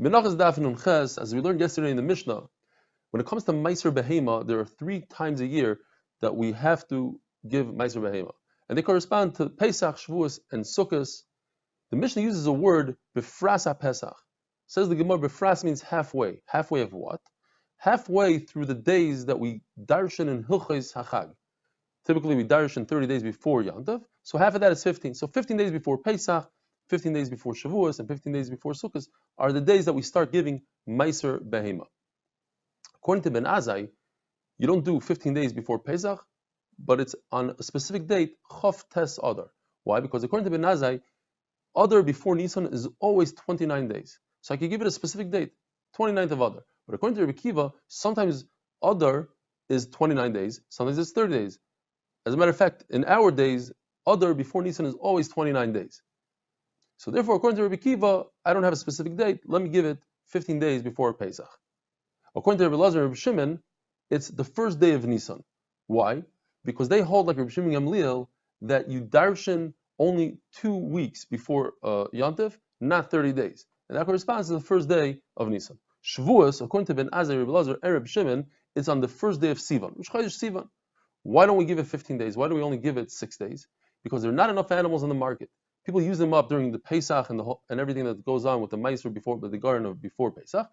Bechoros Daf Nun Ches, as we learned yesterday in the Mishnah, when it comes to Meiser Behema, there are 3 times a year that we have to give Meiser Behema. And they correspond to Pesach, Shavuos, and Sukkot. The Mishnah uses a word, Befras HaPesach. Says the Gemara, Befras means halfway. Halfway of what? Halfway through the days that we darshan in Hilchos HaChag. Typically, we darshan 30 days before Yom Tov, so half of that is 15. So 15 days before Pesach, 15 days before Shavuos, and 15 days before Sukkot are the days that we start giving Meiser Behema. According to Ben Azai, you don't do 15 days before Pesach, but it's on a specific date, Chof Tes Adar. Why? Because according to Ben Azai, Adar before Nisan is always 29 days. So I could give it a specific date, 29th of Adar. But according to Rabbi Kiva, sometimes Adar is 29 days, sometimes it's 30 days. As a matter of fact, in our days, Adar before Nisan is always 29 days. So therefore, according to Rabbi Kiva, I don't have a specific date. Let me give it 15 days before Pesach. According to Rabbi Lazar and Rabbi Shimon, it's the first day of Nisan. Why? Because they hold, like Rabbi Shimon Gamliel, that you darshan only 2 weeks before Yom Tov, not 30 days. And that corresponds to the first day of Nisan. Shavuos, according to Ben Azai, Rabbi Lazar, and Rabbi Shimon, it's on the first day of Sivan. Which Chodesh Sivan? Why don't we give it 15 days? Why do we only give it 6 days? Because there are not enough animals in the market. People use them up during the Pesach and everything that goes on with the Meiser before, with the garden of before Pesach.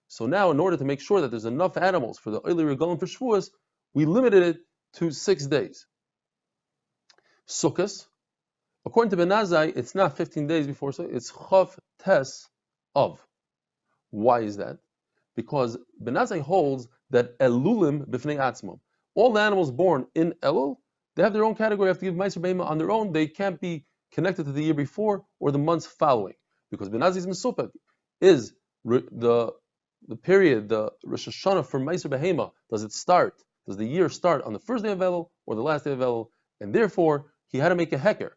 So now, in order to make sure that there's enough animals for the Eli Regalim for Shavuos, we limited it to 6 days. Sukkos, according to Ben Azai, it's not 15 days before Sukkot, it's Chof Tes Av. Why is that? Because Ben Azai holds that Elulim B'fnei Atzmam. All the animals born in Elul, they have their own category. They have to give Meiser Behema on their own. They can't be connected to the year before or the months following. Because Ben Azai's Mesupek is the period, the Rosh Hashanah for Meiser Behema. Does the year start on the first day of Elul or the last day of Elul? And therefore, he had to make a heker.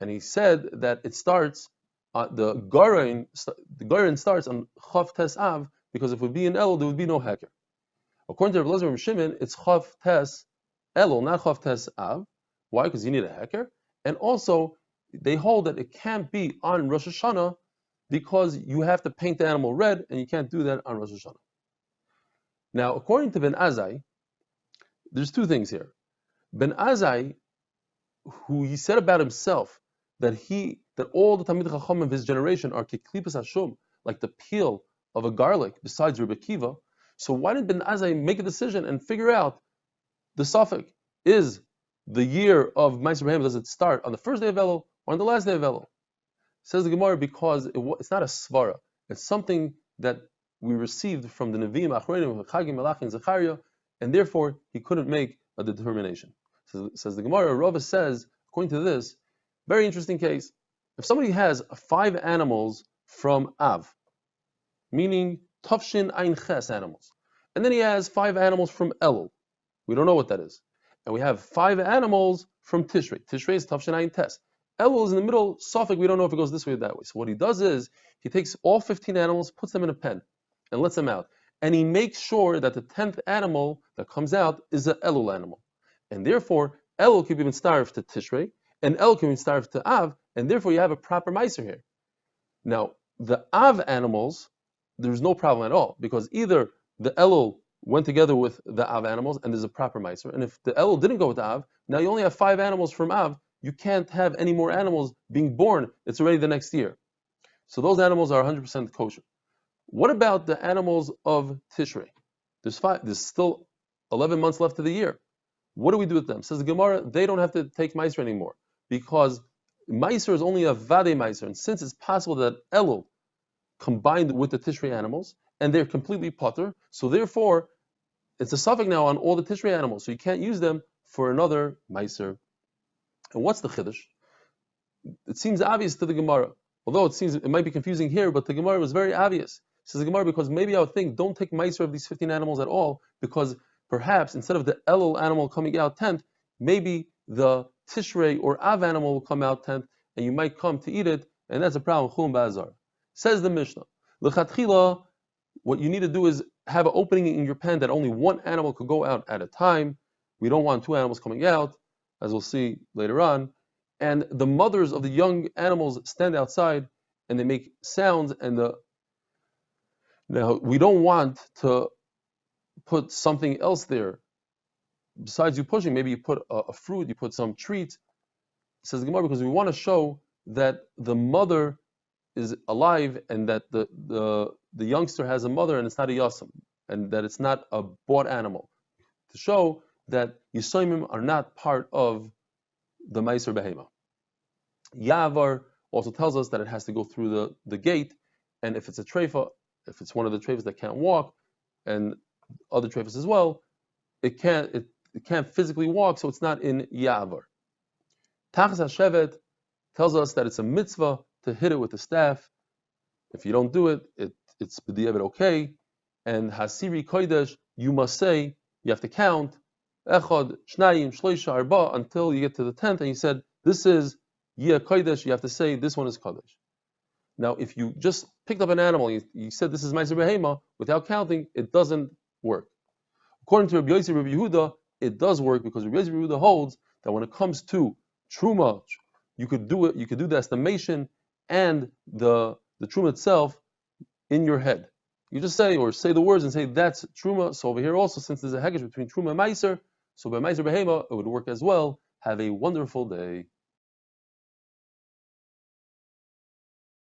And he said that it starts, the Garin starts on Chav Tes Av, because if it would be in Elul, there would be no heker. According to Rabbi Lazar and Shimon, it's Chav Tes Elul, not Chav Tes Av. Why? Because you need a heker. And also, they hold that it can't be on Rosh Hashanah because you have to paint the animal red, and you can't do that on Rosh Hashanah. Now, according to Ben Azai, there's 2 things here. Ben Azai, who he said about himself that all the Talmid Chacham of his generation are keklipas hashum, like the peel of a garlic, besides Rabbi Kiva. So why did Ben Azai make a decision and figure out the suffix? Is the year of Meiser Behema, does it start on the first day of Elul or on the last day of Elul? Says the Gemara, because it's not a svara. It's something that we received from the Nevi'im, Achronim, Chagim, Malachim, and Zechariah, and therefore he couldn't make a determination. Says the Gemara, Rava says, according to this, very interesting case. If somebody has 5 animals from Av, meaning Tafshin Ein Ches animals, and then he has 5 animals from Elul, we don't know what that is, and we have 5 animals from Tishrei. Tishrei is Tafshin Ein Tes. Elul is in the middle, Suffolk, we don't know if it goes this way or that way. So what he does is, he takes all 15 animals, puts them in a pen, and lets them out. And he makes sure that the 10th animal that comes out is an Elul animal. And therefore, Elul can be starved to Tishrei, and Elul can be starved to Av, and therefore you have a proper Meiser here. Now, the Av animals, there's no problem at all, because either the Elul went together with the Av animals, and there's a proper Meiser, and if the Elul didn't go with the Av, now you only have 5 animals from Av, you can't have any more animals being born, it's already the next year. So those animals are 100% kosher. What about the animals of Tishrei? There's still 11 months left of the year. What do we do with them? Says the Gemara, they don't have to take Meiser anymore, because Meiser is only a Vade Meiser, and since it's possible that Elul combined with the Tishrei animals, and they're completely potter, so therefore, it's a suffix now on all the Tishrei animals, so you can't use them for another Meiser. And what's the Chiddush? It seems obvious to the Gemara, although it might be confusing here, but the Gemara was very obvious. It says the Gemara, because maybe I would think, don't take Meiser of these 15 animals at all, because perhaps instead of the Elul animal coming out 10th, maybe the Tishrei or Av animal will come out 10th, and you might come to eat it, and that's a problem. Chum Bazar. Says the Mishnah, L'chatchila, what you need to do is have an opening in your pen that only 1 animal could go out at a time. We don't want 2 animals coming out, as we'll see later on. And the mothers of the young animals stand outside and they make sounds, and the Now, we don't want to put something else there besides you pushing. Maybe you put a fruit, you put some treat, says the Gemara, because we want to show that the mother is alive and that the youngster has a mother and it's not a yasam, and that it's not a bought animal, to show that Yisayimim are not part of the Meiser Behema. Yavar also tells us that it has to go through the gate, and if it's a treifa, if it's one of the treifas that can't walk, and other treifas as well, it can't physically walk, so it's not in Yavar. Tachas HaShevet tells us that it's a mitzvah to hit it with a staff. If you don't do it, it's b'diavad okay. And Hasiri Kodesh, you must say, you have to count Echad, Shnayim, Shloisha, Arba, until you get to the 10th, and you said, this is Yeh Kodesh, you have to say, this one is Kodesh. Now, if you just picked up an animal, you said this is Meiser Behema, without counting, it doesn't work. According to Rabbi Yossi, Rabbi Yehuda, it does work, because Rabbi Yossi, Rabbi Yehuda holds that when it comes to Truma, you could do it, you could do the estimation and the Truma itself in your head. You just say the words and say that's Truma. So over here also, since there's a hegesh between Truma and Meiser, so by Meiser Behema, it would work as well. Have a wonderful day.